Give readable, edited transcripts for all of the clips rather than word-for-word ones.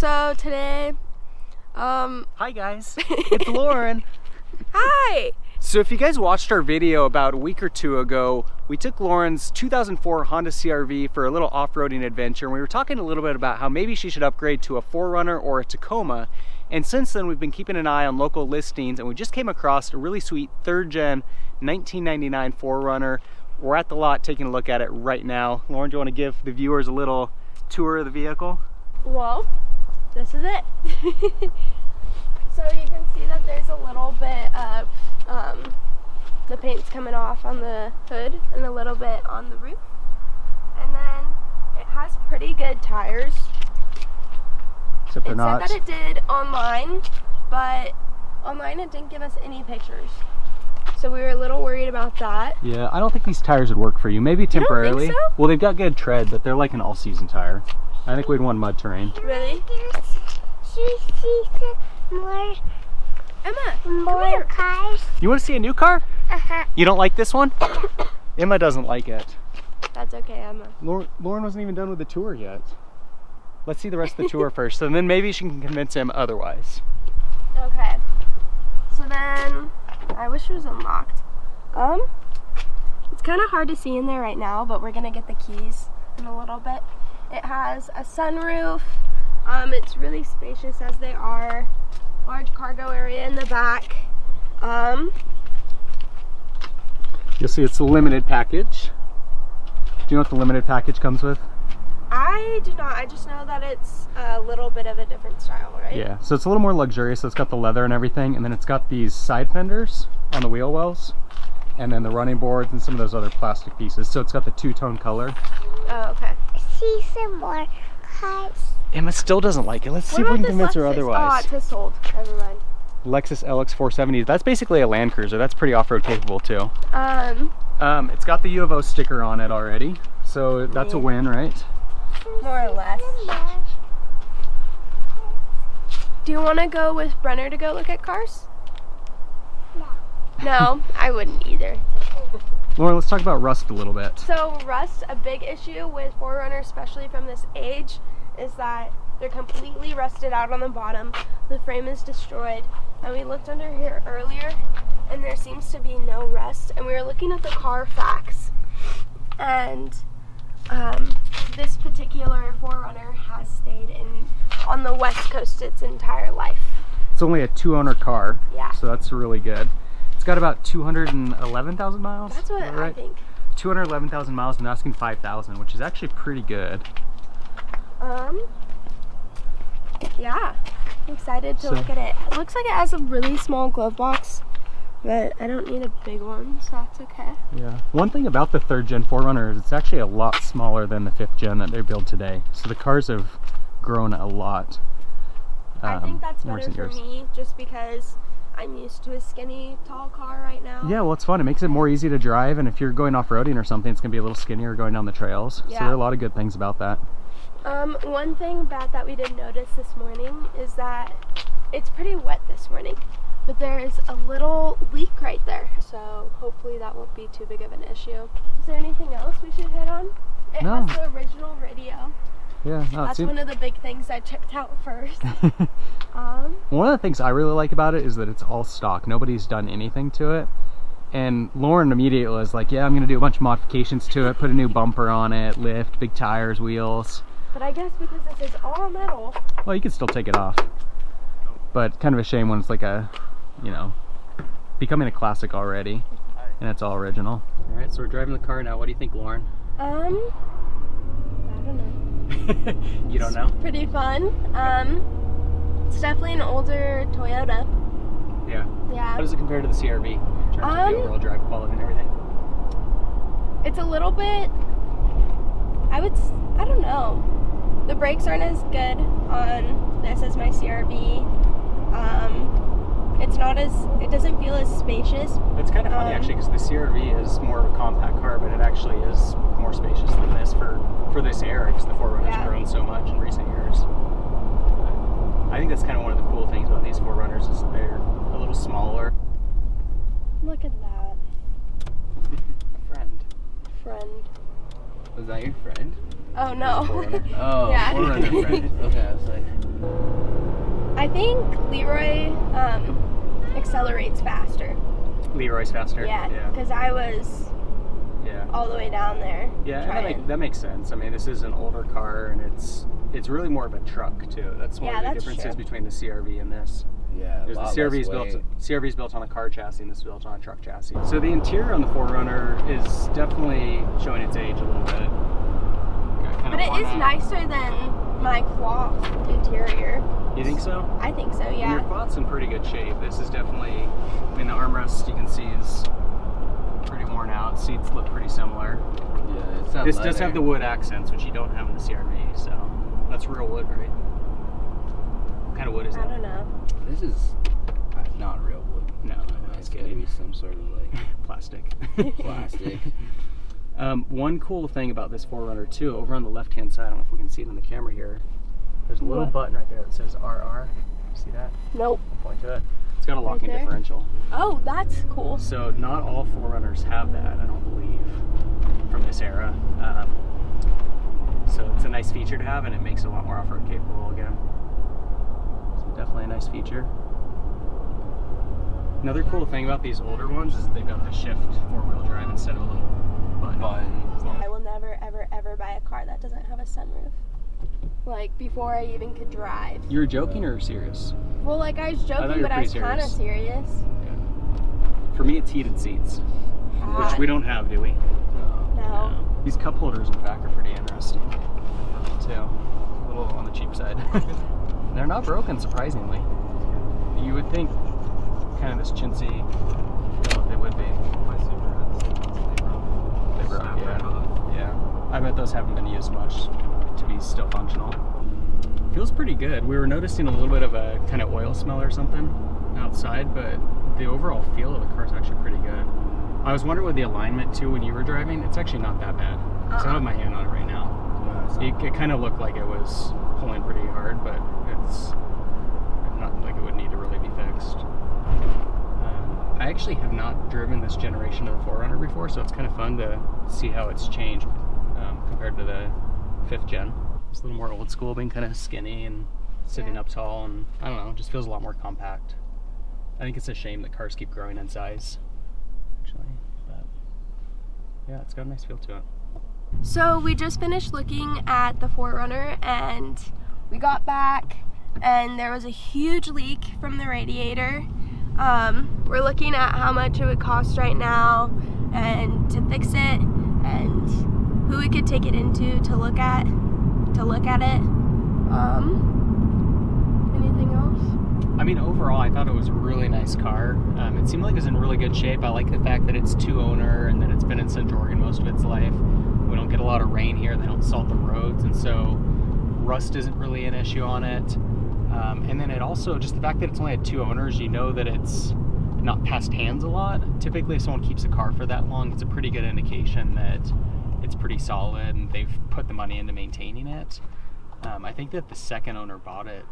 So today, Hi guys, it's Lauren. Hi! So if you guys watched our video about a week or two ago, we took Lauren's 2004 Honda CR-V for a little off-roading adventure, and we were talking a little bit about how maybe she should upgrade to a 4Runner or a Tacoma. And since then, we've been keeping an eye on local listings, and we just came across a really sweet 3rd gen 1999 4Runner. We're at the lot taking a look at it right now. Lauren, do you want to give the viewers a little tour of the vehicle? Well, this is it. So you can see that there's a little bit of the paint's coming off on the hood and a little bit on the roof. And then it has pretty good tires. Except they're not. It said that it did online, but online it didn't give us any pictures. So we were a little worried about that. Yeah, I don't think these tires would work for you. Maybe temporarily. You don't think so? Well, they've got good tread, but they're like an all-season tire. I think we'd want mud terrain. Really? She sees more cars. You want to see a new car? Uh-huh. You don't like this one? Emma doesn't like it. That's okay, Emma. Lauren wasn't even done with the tour yet. Let's see the rest of the tour first, and then maybe she can convince him otherwise. Okay. So then, I wish it was unlocked. It's kind of hard to see in there right now, but we're gonna get the keys in a little bit. It has a sunroof. It's really spacious as they are. Large cargo area in the back. You'll see it's a limited package. Do you know what the limited package comes with? I do not. I just know that it's a little bit of a different style, right? Yeah, so it's a little more luxurious. So it's got the leather and everything, and then it's got these side fenders on the wheel wells, and then the running boards and some of those other plastic pieces. So it's got the two-tone color. Oh, okay. See some more cars. Emma still doesn't like it. Let's see if we can convince her otherwise. Oh, it says sold. Never mind. Lexus LX 470. That's basically a Land Cruiser. That's pretty off-road capable too. It's got the U of O sticker on it already, so that's a win, right? More or less. Do you want to go with Brenner to go look at cars? No. No, I wouldn't either. Lauren, let's talk about rust a little bit. So rust, a big issue with 4Runner, especially from this age, is that they're completely rusted out on the bottom. The frame is destroyed. And we looked under here earlier, and there seems to be no rust. And we were looking at the Carfax, and this particular 4Runner has stayed on the West Coast its entire life. It's only a 2-owner car, Yeah. so that's really good. It's got about 211,000 miles. That's what right? I think. 211,000 miles and asking 5,000, which is actually pretty good. Yeah, I'm excited to look at it. It looks like it has a really small glove box, but I don't need a big one, so that's okay. Yeah. One thing about the 3rd gen 4Runner is it's actually a lot smaller than the 5th gen that they build today. So the cars have grown a lot. I think that's in better recent for years. me, just because I'm used to a skinny, tall car right now. Yeah, well, it's fun. It makes it more easy to drive, and if you're going off-roading or something, it's going to be a little skinnier going down the trails. Yeah. So there are a lot of good things about that. One thing bad that we did notice this morning is that it's pretty wet this morning, but there's a little leak right there. So hopefully that won't be too big of an issue. Is there anything else we should hit on? It No. has the original radio. Yeah, no, That's one of the big things I checked out first. One of the things I really like about it is that it's all stock. Nobody's done anything to it. And Lauren immediately was like, yeah, I'm going to do a bunch of modifications to it, put a new bumper on it, lift, big tires, wheels. But I guess because this is all metal. Well, you can still take it off. But kind of a shame when it's like a, you know, becoming a classic already. And it's all original. All right, so we're driving the car now. What do you think, Lauren? I don't know. You don't know? Pretty fun. It's definitely an older Toyota. Yeah. Yeah. How does it compare to the CR-V in terms of the overall drive quality and everything? It's a little bit, I don't know. The brakes aren't as good on this as my CR-V. It doesn't feel as spacious. It's kind of funny actually, because the CR-V is more of a compact car, but it actually is more spacious than this for this era, because the 4Runner's grown so much in recent years. But I think that's kind of one of the cool things about these 4Runners is that they're a little smaller. Look at that. Friend. Was that your friend? Oh no. Oh, Yeah. 4Runner friend. Okay, I was like, I think Leroy accelerates faster. Leroy's faster? Yeah, because I was all the way down there. Yeah, and that makes sense. I mean, this is an older car, and it's really more of a truck too. That's one of the differences between the CRV and this. Yeah, the CRV's built on a car chassis, and this is built on a truck chassis. So the interior on the 4Runner is definitely showing its age a little bit. But it is nicer than my cloth interior. You think so? I think so, yeah. And your cloth's in pretty good shape. This is definitely, I mean, the armrest you can see is pretty worn out. Seats look pretty similar. Yeah, it's not This leather. does have the wood accents, which you don't have in the CRV, so that's real wood, right? What kind of wood is that? I don't know. This is not real wood. No, It's gotta be some sort of like plastic. plastic. One cool thing about this 4Runner too, over on the left-hand side, I don't know if we can see it in the camera here, there's a little button right there that says RR. See that? Nope. I'll point to it. It's got a locking differential. Oh, that's cool. So not all 4Runners have that, I don't believe, from this era. So it's a nice feature to have, and it makes it a lot more off-road capable again. So definitely a nice feature. Another cool thing about these older ones is they've got the shift 4-wheel drive instead of a little button. I will never, ever, ever buy a car that doesn't have a sunroof. Like, before I even could drive. You were joking or serious? Well, like, I was thought joking, you were but I was pretty kind of serious. Yeah. For me, it's heated seats, which we don't have, do we? No. These cup holders in the back are pretty interesting, too. A little on the cheap side. They're not broken, surprisingly. You would think kind of this chintzy feel they would be. They broke, yeah. I bet those haven't been used much to be still functional. Feels pretty good. We were noticing a little bit of a kind of oil smell or something outside, but the overall feel of the car is actually pretty good. I was wondering with the alignment too when you were driving, it's actually not that bad. So I have my hand on it right now. It kind of looked like it was pulling pretty hard, but it's not like it would need to really be fixed. I actually have not driven this generation of the 4Runner before, so it's kind of fun to see how it's changed compared to the 5th gen. It's a little more old school, being kind of skinny and sitting up tall, and I don't know, it just feels a lot more compact. I think it's a shame that cars keep growing in size, actually, but yeah, it's got a nice feel to it. So we just finished looking at the 4Runner, and we got back and there was a huge leak from the radiator. We're looking at how much it would cost right now and to fix it, and who we could take it into to look at it. Anything else? I mean, overall, I thought it was a really nice car. It seemed like it was in really good shape. I like the fact that it's 2-owner and that it's been in Central Oregon most of its life. We don't get a lot of rain here. They don't salt the roads, and so rust isn't really an issue on it. And then it also, just the fact that it's only had 2 owners, you know that it's not past hands a lot. Typically, if someone keeps a car for that long, it's a pretty good indication that it's pretty solid and they've put the money into maintaining it. I think that the 2nd owner bought it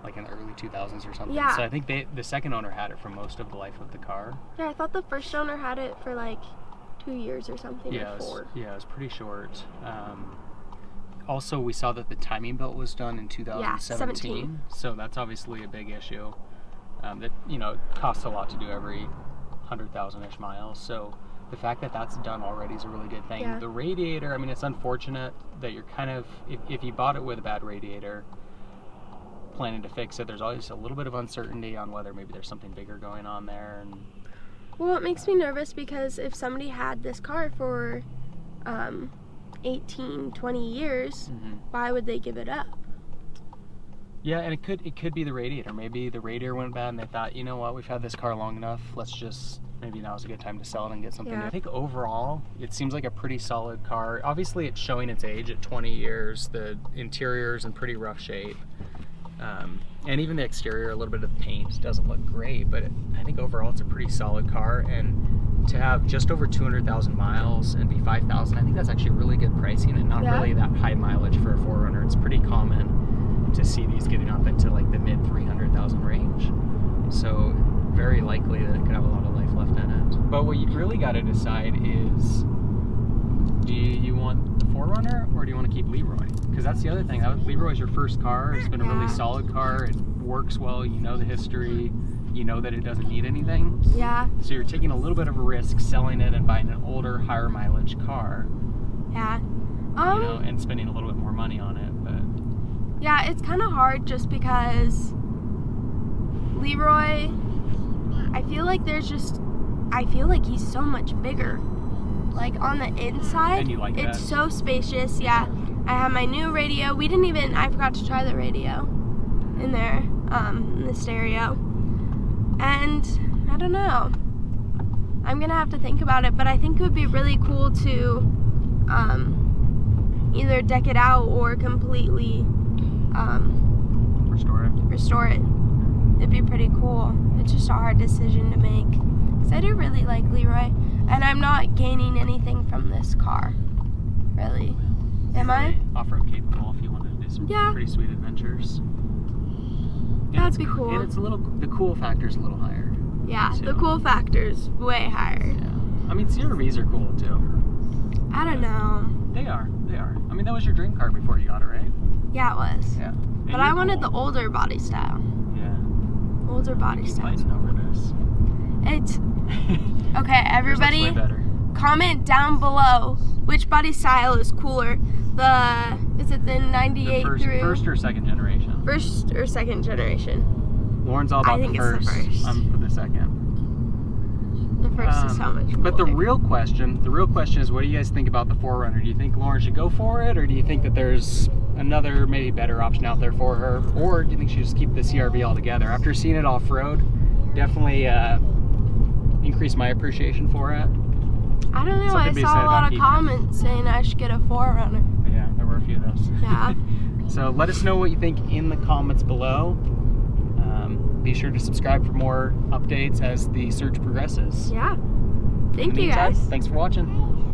like in the early 2000s or something. Yeah. So I think the 2nd owner had it for most of the life of the car. Yeah, I thought the 1st owner had it for like 2 years or something. Yeah, or 4. it was pretty short. Also, we saw that the timing belt was done in 2017. Yeah, 17. So that's obviously a big issue. That, you know, it costs a lot to do every 100,000-ish miles. So the fact that that's done already is a really good thing. Yeah. The radiator, I mean, it's unfortunate that you're kind of, if you bought it with a bad radiator, planning to fix it, there's always a little bit of uncertainty on whether maybe there's something bigger going on there. And Well, it makes me nervous because if somebody had this car for 18, 20 years, why would they give it up? Yeah, and it could be the radiator. Maybe the radiator went bad and they thought, you know what, we've had this car long enough, let's just, maybe now's a good time to sell it and get something new. I think overall, it seems like a pretty solid car. Obviously, it's showing its age at 20 years. The interior's in pretty rough shape. And even the exterior, a little bit of the paint doesn't look great, but I think overall it's a pretty solid car. And to have just over 200,000 miles and be 5,000, I think that's actually really good pricing and not really that high mileage for a 4Runner. It's pretty common to see these getting up into like the mid 300,000 range. So very likely that it could have a lot of life left in it. But what you really got to decide is, do you want the 4Runner, or do you want to keep Leroy? Because that's the other thing. Leroy's your first car. It's been a really solid car. It works well. You know the history. You know that it doesn't need anything. Yeah. So you're taking a little bit of a risk selling it and buying an older, higher mileage car. Yeah. You know, and spending a little bit more money on it. But yeah, it's kind of hard just because Leroy, I feel like he's so much bigger. Like on the inside, And you like it's that? so spacious. Yeah. I have my new radio. I forgot to try the radio in there, in the stereo. And I don't know. I'm gonna have to think about it, but I think it would be really cool to either deck it out or completely restore it. It'd be pretty cool. It's just a hard decision to make. Because I do really like Leroy, and I'm not gaining anything from this car, really. Am I? Off-road capable if you wanted to do some pretty sweet adventures. That'd be cool. And it's the cool factor's a little higher. Yeah, too. the cool factor's way higher. Yeah. I mean, CR-Vs are cool too. I don't know. They are. I mean, that was your dream car before you got it, right? Yeah, it was. Yeah. But I wanted the older body style. Yeah. Older body Keep style. fighting over this. It's okay. Everybody, Yours looks way better. comment down below which body style is cooler. Is it the 98 through First or second generation? first or second generation? Lauren's all about I think the it's first. the first. I'm for the second. The first is so much cooler. But the real question is, what do you guys think about the 4Runner? Do you think Lauryn should go for it, or do you think that there's another, maybe better option out there for her, or do you think she should just keep the CR-V altogether? After seeing it off-road, definitely increased my appreciation for it. I don't know. Something I to be saw said a lot about of keeping it. comments saying I should get a 4Runner. Yeah, there were a few of those. Yeah. So let us know what you think in the comments below. Be sure to subscribe for more updates as the search progresses. Yeah. In Thank the you meantime, guys. thanks for watching.